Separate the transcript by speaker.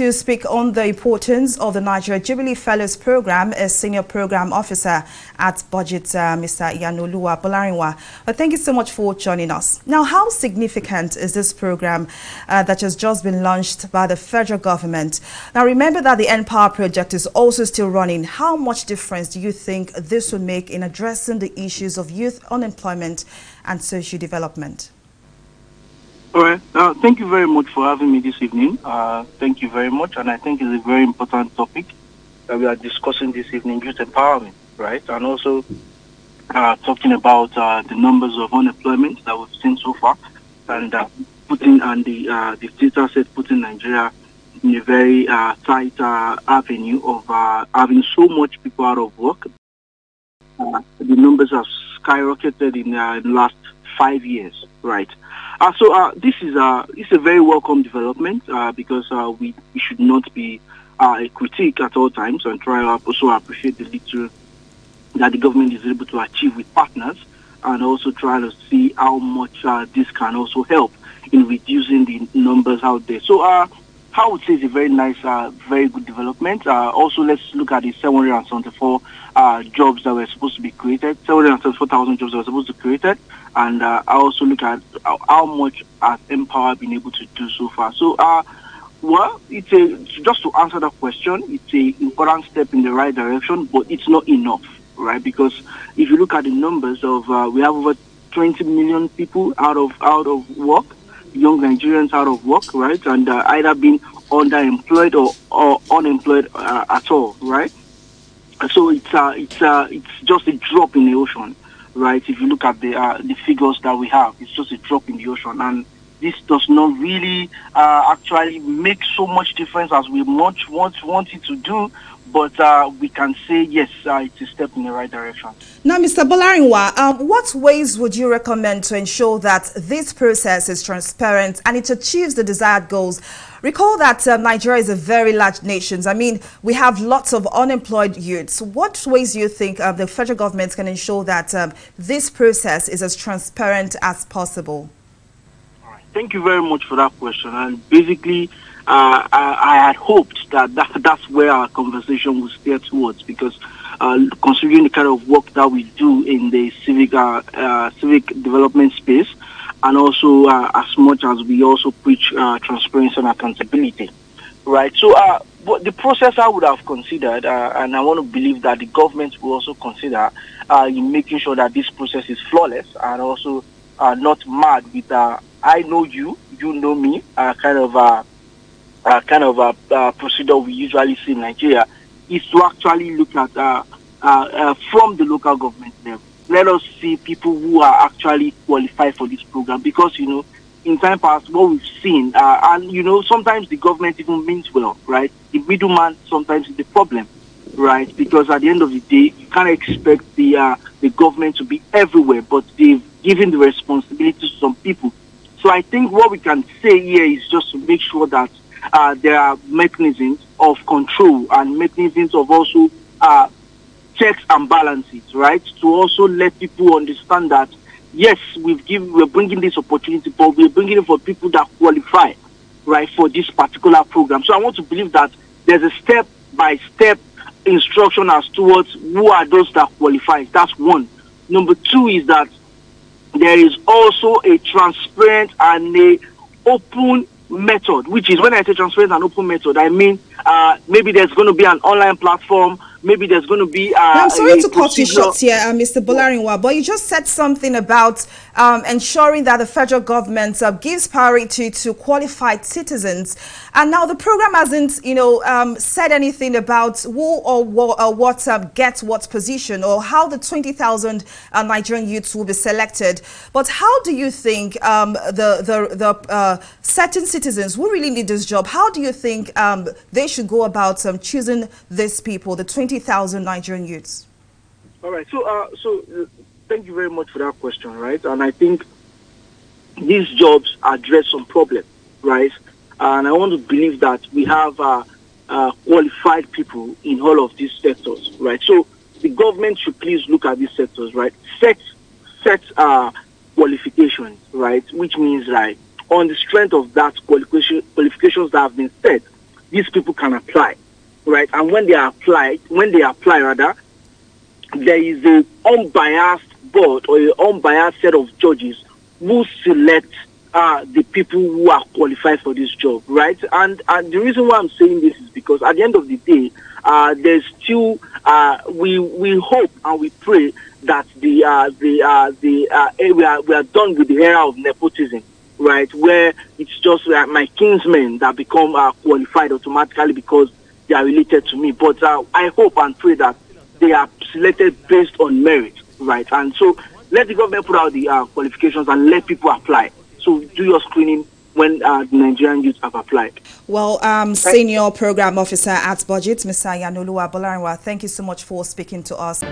Speaker 1: to speak on the importance of the Nigeria Jubilee Fellows Program is Senior Program Officer at Budget, Mr. IYANUOLUWA. But thank you so much for joining us. Now, how significant is this program that has just been launched by the federal government? Now, remember that the Empower project is also still running. How much difference do you think this will make in addressing the issues of youth unemployment and social development?
Speaker 2: All right. Thank you very much for having me this evening. Thank you very much. And I think it's a very important topic that we are discussing this evening, youth empowerment, right? And also talking about the numbers of unemployment that we've seen so far, and putting Nigeria in a very tight avenue of having so much people out of work. The numbers have skyrocketed in the last 5 years, right? So this is a very welcome development because we should not be a critique at all times, and try to also appreciate the little that the government is able to achieve with partners, and also try to see how much this can also help in reducing the numbers out there. So I would say it's a very nice, very good development. Also, let's look at the 774 jobs that were supposed to be created, 774,000 jobs that were supposed to be created. And I also look at how much has Empower been able to do so far. So, well, just to answer that question, it's an important step in the right direction, but it's not enough, right? Because if you look at the numbers of, we have over 20 million people out of work, young Nigerians out of work, right? And either being underemployed or unemployed at all, right? So it's just a drop in the ocean. Right, if you look at the figures that we have, it's just a drop in the ocean, and this does not really actually make so much difference as we want it to do. But we can say yes, it's a step in the right direction.
Speaker 1: Now, Mr. Bolarinwa, what ways would you recommend to ensure that this process is transparent and it achieves the desired goals? Recall that Nigeria is a very large nation. I mean, we have lots of unemployed youths. What ways do you think the federal government can ensure that this process is as transparent as possible?
Speaker 2: All right. Thank you very much for that question. And basically, I had hoped that's where our conversation would steer towards, because considering the kind of work that we do in the civic development space, and also as much as we also preach transparency and accountability, right? So the process I would have considered, and I want to believe that the government will also consider in making sure that this process is flawless and also not mad with I know you, you know me, kind of a procedure we usually see in Nigeria, is to actually look at from the local government level. Let us see people who are actually qualified for this program, because, you know, in time past, what we've seen, and, you know, sometimes the government even means well, right? The middleman sometimes is the problem, right? Because at the end of the day, you can't expect the government to be everywhere, but they've given the responsibility to some people. So I think what we can say here is just to make sure that there are mechanisms of control and mechanisms of also checks and balances, right? To also let people understand that, yes, we're bringing this opportunity, but we're bringing it for people that qualify, right, for this particular program. So I want to believe that there's a step-by-step instruction as towards who are those that qualify. That's one. Number two is that there is also a transparent and a open method, which is, when I say transparent and open method, I mean maybe there's going to be an online platform. Maybe there's going to be
Speaker 1: I'm sorry to cut you short here, Mr. Bolarinwa, but you just said something about ensuring that the federal government gives priority to qualified citizens. And now the program hasn't, you know, said anything about who or what gets what position, or how the 20,000 Nigerian youths will be selected. But how do you think the certain citizens who really need this job, how do you think they should go about choosing these people, the 20,000 Nigerian youths?
Speaker 2: All right. So thank you very much for that question, right? And I think these jobs address some problems, right? And I want to believe that we have qualified people in all of these sectors, right? So the government should please look at these sectors, right? Set qualifications, right? Which means, right, on the strength of that qualifications that have been set, these people can apply, right? And when they apply, rather, there is a unbiased board or an unbiased set of judges who select the people who are qualified for this job, right? And the reason why I'm saying this is because at the end of the day, there's still we hope and we pray that we are done with the era of nepotism, right? Where it's just my kinsmen that become qualified automatically because they are related to me. But I hope and pray that they are selected based on merit, right? And so let the government put out the qualifications and let people apply. So do your screening when the Nigerian youth have applied.
Speaker 1: Well, Senior Program Officer at Budget, Mr. IYANUOLUWA, thank you so much for speaking to us.